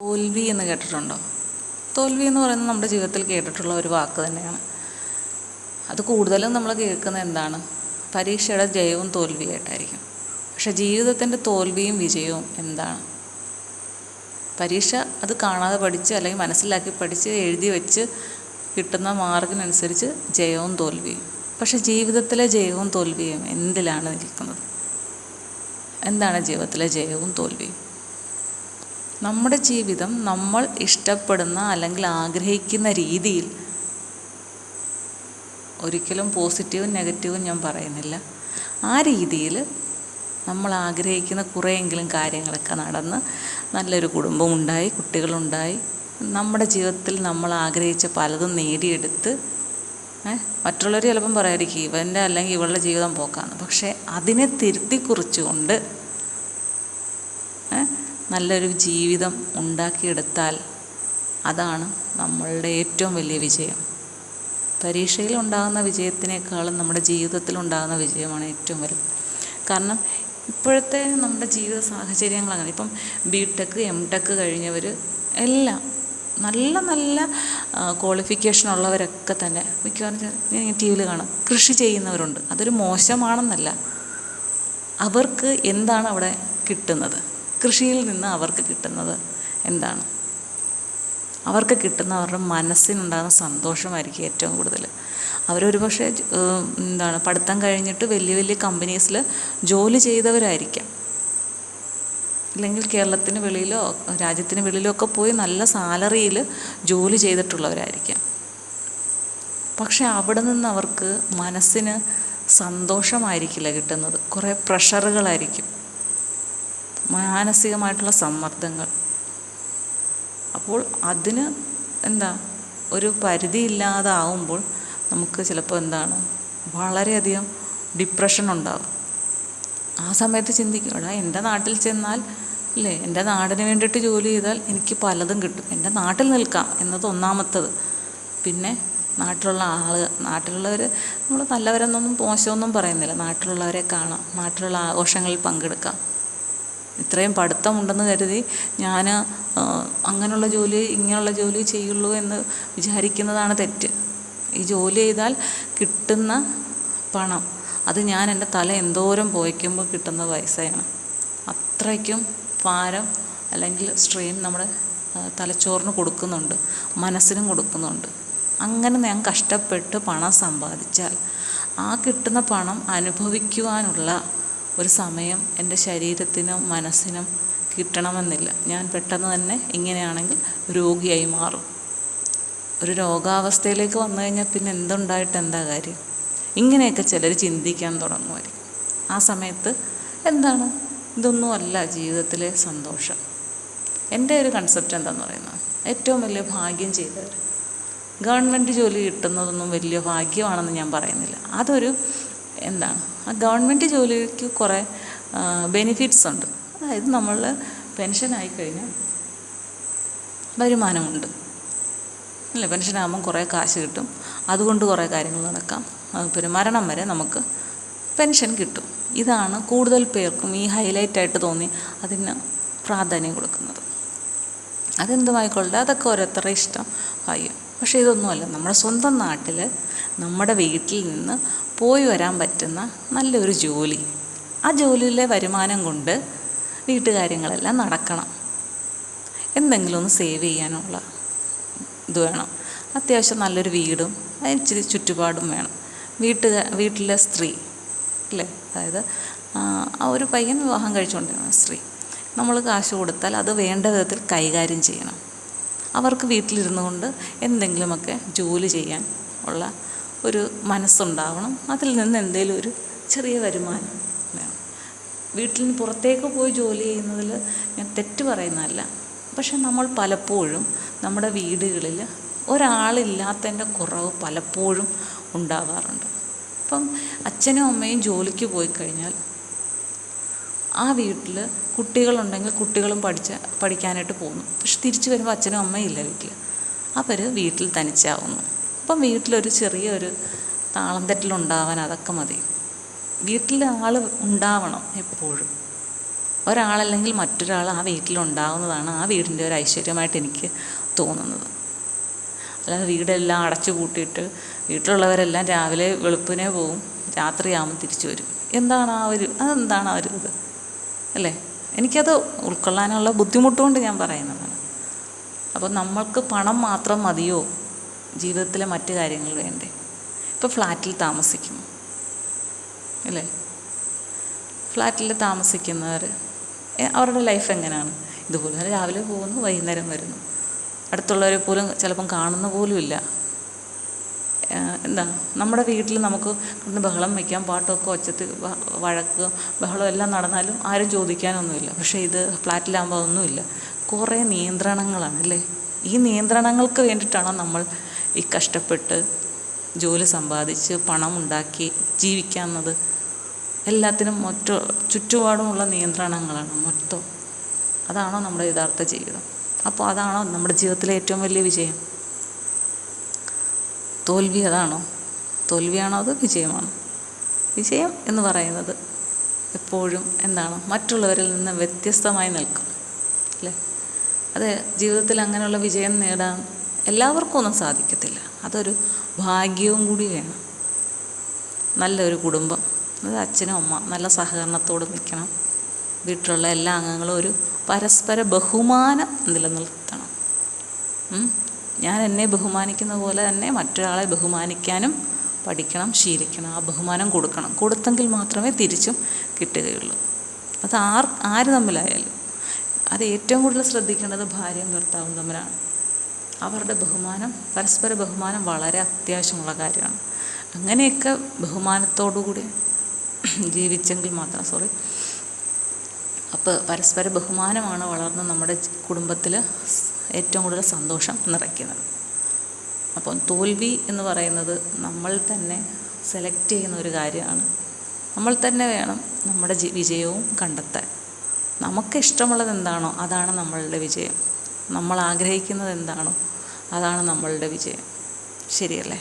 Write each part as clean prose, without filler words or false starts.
തോൽവി എന്ന് കേട്ടിട്ടുണ്ടോ? തോൽവി എന്ന് പറയുന്നത് നമ്മുടെ ജീവിതത്തിൽ കേട്ടിട്ടുള്ള ഒരു വാക്ക് തന്നെയാണ്. അത് കൂടുതലും നമ്മൾ കേൾക്കുന്നത് എന്താണ്? പരീക്ഷയുടെ ജയവും തോൽവിയായിട്ടായിരിക്കും. പക്ഷേ ജീവിതത്തിൻ്റെ തോൽവിയും വിജയവും എന്താണ്? പരീക്ഷ അത് കാണാതെ പഠിച്ച് അല്ലെങ്കിൽ മനസ്സിലാക്കി പഠിച്ച് എഴുതി വെച്ച് കിട്ടുന്ന മാർക്കിനനുസരിച്ച് ജയവും തോൽവിയും. പക്ഷേ ജീവിതത്തിലെ ജയവും തോൽവിയും എന്തിലാണ് നിൽക്കുന്നത്? എന്താണ് ജീവിതത്തിലെ ജയവും തോൽവിയും? നമ്മുടെ ജീവിതം നമ്മൾ ഇഷ്ടപ്പെടുന്ന അല്ലെങ്കിൽ ആഗ്രഹിക്കുന്ന രീതിയിൽ, ഒരിക്കലും പോസിറ്റീവും നെഗറ്റീവും ഞാൻ പറയുന്നില്ല, ആ രീതിയിൽ നമ്മൾ ആഗ്രഹിക്കുന്ന കുറേയെങ്കിലും കാര്യങ്ങളൊക്കെ നടന്ന് നല്ലൊരു കുടുംബമുണ്ടായി, കുട്ടികളുണ്ടായി, നമ്മുടെ ജീവിതത്തിൽ നമ്മൾ ആഗ്രഹിച്ച പലതും നേടിയെടുത്ത് മറ്റുള്ളവർ ചിലപ്പം പറയായിരിക്കും ഇവൻ്റെ അല്ലെങ്കിൽ ഇവളുടെ ജീവിതം പോക്കാന്ന്. പക്ഷേ അതിനെ തിരുത്തി കുറിച്ചുകൊണ്ട് നല്ലൊരു ജീവിതം ഉണ്ടാക്കിയെടുത്താൽ അതാണ് നമ്മളുടെ ഏറ്റവും വലിയ വിജയം. പരീക്ഷയിൽ ഉണ്ടാകുന്ന വിജയത്തിനേക്കാളും നമ്മുടെ ജീവിതത്തിലുണ്ടാകുന്ന വിജയമാണ് ഏറ്റവും വലുത്. കാരണം ഇപ്പോഴത്തെ നമ്മുടെ ജീവിത സാഹചര്യങ്ങൾ അങ്ങനെ. ഇപ്പം BTech MTech കഴിഞ്ഞവർ എല്ലാം നല്ല നല്ല ക്വാളിഫിക്കേഷൻ ഉള്ളവരൊക്കെ തന്നെ മിക്കവാറും ഞാൻ TV യിൽ കാണാം, കൃഷി ചെയ്യുന്നവരുണ്ട്. അതൊരു മോശമാണെന്നല്ല, അവർക്ക് എന്താണ് അവിടെ കിട്ടുന്നത്? കൃഷിയിൽ നിന്ന് അവർക്ക് കിട്ടുന്നത് എന്താണ്? അവർക്ക് കിട്ടുന്ന അവരുടെ മനസ്സിനുണ്ടാകുന്ന സന്തോഷമായിരിക്കും ഏറ്റവും കൂടുതൽ. അവരൊരു പക്ഷേ പഠിത്തം കഴിഞ്ഞിട്ട് വലിയ വലിയ കമ്പനീസിൽ ജോലി ചെയ്തവരായിരിക്കാം, അല്ലെങ്കിൽ കേരളത്തിന് വെളിയിലോ രാജ്യത്തിന് വെളിയിലോ ഒക്കെ പോയി നല്ല സാലറിയിൽ ജോലി ചെയ്തിട്ടുള്ളവരായിരിക്കാം. പക്ഷേ അവിടെ നിന്ന് അവർക്ക് മനസ്സിന് സന്തോഷമായിരിക്കില്ല കിട്ടുന്നത്. കുറേ പ്രഷറുകളായിരിക്കും, മാനസികമായിട്ടുള്ള സമ്മർദ്ദങ്ങൾ. അപ്പോൾ അതിന് ഒരു പരിധിയില്ലാതാവുമ്പോൾ നമുക്ക് ചിലപ്പോൾ വളരെയധികം ഡിപ്രഷൻ ഉണ്ടാകും. ആ സമയത്ത് ചിന്തിക്കും, എടാ എൻ്റെ നാട്ടിൽ ചെന്നാൽ അല്ലേ, എൻ്റെ നാടിന് വേണ്ടിയിട്ട് ജോലി ചെയ്താൽ എനിക്ക് പലതും കിട്ടും, എൻ്റെ നാട്ടിൽ നിൽക്കാം എന്നത് ഒന്നാമത്തത്. പിന്നെ നാട്ടിലുള്ളവർ നമ്മൾ നല്ലവരെന്നൊന്നും മോശമൊന്നും പറയുന്നില്ല, നാട്ടിലുള്ളവരെ കാണാം, നാട്ടിലുള്ള ആഘോഷങ്ങളിൽ പങ്കെടുക്കാം. ഇത്രയും പഠിത്തമുണ്ടെന്ന് കരുതി ഞാൻ അങ്ങനെയുള്ള ജോലി ഇങ്ങനെയുള്ള ജോലി ചെയ്യുള്ളൂ എന്ന് വിചാരിക്കുന്നതാണ് തെറ്റ്. ഈ ജോലി ചെയ്താൽ കിട്ടുന്ന പണം അത് ഞാൻ എൻ്റെ തല എന്തോരം പോയിക്കുമ്പോൾ കിട്ടുന്ന പൈസയാണ്. അത്രയ്ക്കും ഭാരം അല്ലെങ്കിൽ സ്ട്രെയിൻ നമ്മുടെ തലച്ചോറിന് കൊടുക്കുന്നുണ്ട്, മനസ്സിനും കൊടുക്കുന്നുണ്ട്. അങ്ങനെ ഞാൻ കഷ്ടപ്പെട്ട് പണം സമ്പാദിച്ചാൽ ആ കിട്ടുന്ന പണം അനുഭവിക്കുവാനുള്ള ഒരു സമയം എൻ്റെ ശരീരത്തിനും മനസ്സിനും കിട്ടണമെന്നില്ല. ഞാൻ പെട്ടെന്ന് തന്നെ ഇങ്ങനെയാണെങ്കിൽ രോഗിയായി മാറും. ഒരു രോഗാവസ്ഥയിലേക്ക് വന്നു കഴിഞ്ഞാൽ പിന്നെ എന്തുണ്ടായിട്ട് എന്താ കാര്യം? ഇങ്ങനെയൊക്കെ ചിലർ ചിന്തിക്കാൻ തുടങ്ങുമായിരിക്കും. ആ സമയത്ത് ഇതൊന്നുമല്ല ജീവിതത്തിലെ സന്തോഷം. എൻ്റെ ഒരു കൺസെപ്റ്റ് എന്താണെന്ന് പറയുന്നത്, ഏറ്റവും വലിയ ഭാഗ്യം ചെയ്തവർ. ഗവൺമെൻറ് ജോലി കിട്ടുന്നതൊന്നും വലിയ ഭാഗ്യമാണെന്ന് ഞാൻ പറയുന്നില്ല. അതൊരു ആ ഗവൺമെൻറ് ജോലിക്ക് കുറേ ബെനിഫിറ്റ്സ് ഉണ്ട്. അതായത് നമ്മൾ പെൻഷനായി കഴിഞ്ഞാൽ വരുമാനമുണ്ട് അല്ലേ, പെൻഷനാകുമ്പം കുറേ കാശ് കിട്ടും, അതുകൊണ്ട് കുറേ കാര്യങ്ങൾ നടക്കാം. പിന്നെ മരണം വരെ നമുക്ക് പെൻഷൻ കിട്ടും. ഇതാണ് കൂടുതൽ പേർക്കും ഈ ഹൈലൈറ്റായിട്ട് തോന്നി അതിന് പ്രാധാന്യം കൊടുക്കുന്നത്. അതെന്തുമായിക്കൊള്ളട്ടെ, അതൊക്കെ ഓരോരുത്തരുടെ ഇഷ്ടം ഭാഗ്യം. പക്ഷേ ഇതൊന്നുമല്ല, നമ്മുടെ സ്വന്തം നാട്ടിൽ നമ്മുടെ വീട്ടിൽ നിന്ന് പോയി വരാൻ പറ്റുന്ന നല്ലൊരു ജോലി. ആ ജോലിയിലെ വരുമാനം കൊണ്ട് വീട്ടുകാര്യങ്ങളെല്ലാം നടക്കണം. എന്തെങ്കിലും ഒന്ന് സേവ് ചെയ്യാനുള്ള ഇത് വേണം. അത്യാവശ്യം നല്ലൊരു വീടും ഇച്ചിരി ചുറ്റുപാടും വേണം. വീട്ടിലെ സ്ത്രീ അല്ലേ, അതായത് ആ ഒരു പയ്യൻ വിവാഹം കഴിച്ചുകൊണ്ടിരുന്ന സ്ത്രീ, നമ്മൾ കാശ് കൊടുത്താൽ അത് വേണ്ട വിധത്തിൽ കൈകാര്യം ചെയ്യണം. അവർക്ക് വീട്ടിലിരുന്നു കൊണ്ട് എന്തെങ്കിലുമൊക്കെ ജോലി ചെയ്യാൻ ഉള്ള ഒരു മനസ്സുണ്ടാവണം. അതിൽ നിന്ന് എന്തെങ്കിലും ഒരു ചെറിയ വരുമാനം വേണം. വീട്ടിൽ നിന്ന് പുറത്തേക്ക് പോയി ജോലി ചെയ്യുന്നതിൽ ഞാൻ തെറ്റ് പറയുന്നതല്ല. പക്ഷെ നമ്മൾ പലപ്പോഴും നമ്മുടെ വീടുകളിൽ ഒരാളില്ലാത്തതിൻ്റെ കുറവ് പലപ്പോഴും ഉണ്ടാകാറുണ്ട്. ഇപ്പം അച്ഛനും അമ്മയും ജോലിക്ക് പോയി കഴിഞ്ഞാൽ ആ വീട്ടിൽ കുട്ടികളുണ്ടെങ്കിൽ കുട്ടികളും പഠിക്കാനായിട്ട് പോകുന്നു. പക്ഷെ തിരിച്ചു വരുമ്പോൾ അച്ഛനും അമ്മയും ഇല്ല വീട്ടിൽ. അവർ വീട്ടിൽ തനിച്ചാവുന്നു. അപ്പം വീട്ടിലൊരു ചെറിയൊരു താളം തെറ്റിലുണ്ടാവാൻ അതൊക്കെ മതി. വീട്ടിൽ ആൾ ഉണ്ടാവണം എപ്പോഴും. ഒരാളല്ലെങ്കിൽ മറ്റൊരാൾ ആ വീട്ടിലുണ്ടാകുന്നതാണ് ആ വീടിൻ്റെ ഒരു ഐശ്വര്യമായിട്ട് എനിക്ക് തോന്നുന്നത്. അല്ലാതെ വീടെല്ലാം അടച്ചു പൂട്ടിയിട്ട് വീട്ടിലുള്ളവരെല്ലാം രാവിലെ വെളുപ്പിനെ പോവും, രാത്രിയാകുമ്പോൾ തിരിച്ചു വരും. അതെന്താണ് ആ ഒരു ഇത് അല്ലേ? എനിക്കത് ഉൾക്കൊള്ളാനുള്ള ബുദ്ധിമുട്ടുകൊണ്ട് ഞാൻ പറയുന്നതാണ്. അപ്പോൾ നമ്മൾക്ക് പണം മാത്രം മതിയോ ജീവിതത്തിലെ മറ്റു കാര്യങ്ങൾ വേണ്ടേ? ഇപ്പോൾ ഫ്ലാറ്റിൽ താമസിക്കുന്നു അല്ലേ? ഫ്ലാറ്റിൽ താമസിക്കുന്നവർ അവരുടെ ലൈഫ് എങ്ങനെയാണ്? ഇതുപോലെ തന്നെ രാവിലെ പോകുന്നു, വൈകുന്നേരം വരുന്നു. അടുത്തുള്ളവരെ പോലും ചിലപ്പം കാണുന്ന പോലുമില്ല. നമ്മുടെ വീട്ടിൽ നമുക്ക് കൊണ്ട് ബഹളം വയ്ക്കാം, പാട്ടൊക്കെ ഒച്ചത്തിൽ വഴക്ക് ബഹളം എല്ലാം നടന്നാലും ആരും ചോദിക്കാനൊന്നുമില്ല. പക്ഷേ ഇത് ഫ്ലാറ്റിലാകുമ്പോൾ അതൊന്നുമില്ല. കുറേ നിയന്ത്രണങ്ങളാണ് അല്ലേ? ഈ നിയന്ത്രണങ്ങൾക്ക് വേണ്ടിയിട്ടാണ് നമ്മൾ ഈ കഷ്ടപ്പെട്ട് ജോലി സമ്പാദിച്ച് പണം ഉണ്ടാക്കി ജീവിക്കുന്നത്. എല്ലാത്തിനും ചുറ്റുപാടുമുള്ള നിയന്ത്രണങ്ങളാണ് മൊത്തം. അതാണോ നമ്മുടെ യഥാർത്ഥ ജീവിതം? അപ്പോൾ അതാണോ നമ്മുടെ ജീവിതത്തിലെ ഏറ്റവും വലിയ വിജയം? തോൽവി അതാണോ? തോൽവിയാണോ അത് വിജയമാണോ? വിജയം എന്ന് പറയുന്നത് എപ്പോഴും മറ്റുള്ളവരിൽ നിന്ന് വ്യത്യസ്തമായി നിൽക്കും അല്ലേ? അത് ജീവിതത്തിൽ അങ്ങനെയുള്ള വിജയം നേടാൻ എല്ലാവർക്കും ഒന്നും സാധിക്കത്തില്ല. അതൊരു ഭാഗ്യവും കൂടി വേണം. നല്ലൊരു കുടുംബം, അത് അച്ഛനും അമ്മ നല്ല സഹകരണത്തോട് നിൽക്കണം. വീട്ടിലുള്ള എല്ലാ അംഗങ്ങളും ഒരു പരസ്പര ബഹുമാനം നിലനിർത്തണം. ഞാൻ എന്നെ ബഹുമാനിക്കുന്ന പോലെ തന്നെ മറ്റൊരാളെ ബഹുമാനിക്കാനും പഠിക്കണം, ശീലിക്കണം. ആ ബഹുമാനം കൊടുത്തെങ്കിൽ മാത്രമേ തിരിച്ചും കിട്ടുകയുള്ളൂ. അത് ആര് തമ്മിലായാലും. അത് ഏറ്റവും കൂടുതൽ ശ്രദ്ധിക്കേണ്ടത് ഭാര്യയും ഭർത്താവും തമ്മിലാണ്. അവരുടെ പരസ്പര ബഹുമാനം വളരെ അത്യാവശ്യമുള്ള കാര്യമാണ്. അങ്ങനെയൊക്കെ ബഹുമാനത്തോടുകൂടി ജീവിച്ചെങ്കിൽ മാത്രം അപ്പോൾ പരസ്പര ബഹുമാനമാണ് വളർന്ന് നമ്മുടെ കുടുംബത്തിൽ ഏറ്റവും കൂടുതൽ സന്തോഷം നിറയ്ക്കുന്നത്. അപ്പം തോൽവി എന്ന് പറയുന്നത് നമ്മൾ തന്നെ സെലക്ട് ചെയ്യുന്ന ഒരു കാര്യമാണ്. നമ്മൾ തന്നെ വേണം നമ്മുടെ വിജയവും കണ്ടെത്താൻ. നമുക്ക് ഇഷ്ടമുള്ളത് എന്താണോ അതാണ് നമ്മളുടെ വിജയം. നമ്മൾ ആഗ്രഹിക്കുന്നത് എന്താണോ അതാണ് നമ്മളുടെ വിജയം. ശരിയല്ലേ?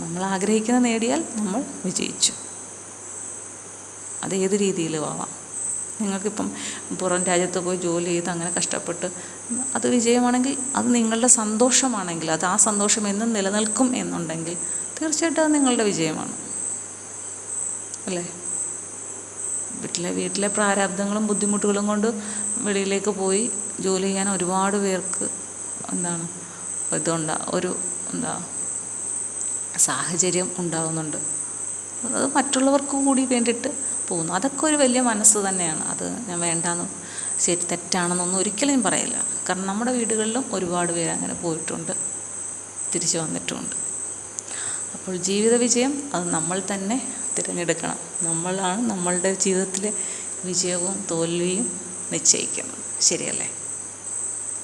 നമ്മൾ ആഗ്രഹിക്കുന്നത് നേടിയാൽ നമ്മൾ വിജയിച്ചു. അതേത് രീതിയിലും ആവാം. നിങ്ങൾക്കിപ്പം പുറം രാജ്യത്ത് പോയി ജോലി ചെയ്ത് അങ്ങനെ കഷ്ടപ്പെട്ട് അത് വിജയമാണെങ്കിൽ, അത് നിങ്ങളുടെ സന്തോഷമാണെങ്കിൽ, അത് ആ സന്തോഷം എന്നും നിലനിൽക്കും എന്നുണ്ടെങ്കിൽ തീർച്ചയായിട്ടും അത് നിങ്ങളുടെ വിജയമാണ് അല്ലേ? വീട്ടിലെ പ്രാരാബ്ദങ്ങളും ബുദ്ധിമുട്ടുകളും കൊണ്ട് വെളിയിലേക്ക് പോയി ജോലി ചെയ്യാൻ ഒരുപാട് പേർക്ക് സാഹചര്യം ഉണ്ടാകുന്നുണ്ട്. അത് മറ്റുള്ളവർക്ക് കൂടി വേണ്ടിയിട്ട് പോകുന്നു. അതൊക്കെ ഒരു വലിയ മനസ്സ് തന്നെയാണ്. അത് ഞാൻ തെറ്റാണെന്നൊന്നും ഒരിക്കലും പറയില്ല. കാരണം നമ്മുടെ വീടുകളിലും ഒരുപാട് പേര് അങ്ങനെ പോയിട്ടുണ്ട്, തിരിച്ചു വന്നിട്ടുമുണ്ട്. അപ്പോൾ ജീവിത വിജയം അത് നമ്മൾ തന്നെ തിരഞ്ഞെടുക്കണം. നമ്മളാണ് നമ്മളുടെ ജീവിതത്തിലെ വിജയവും തോൽവിയും നിശ്ചയിക്കുന്നത്. ശരിയല്ലേ?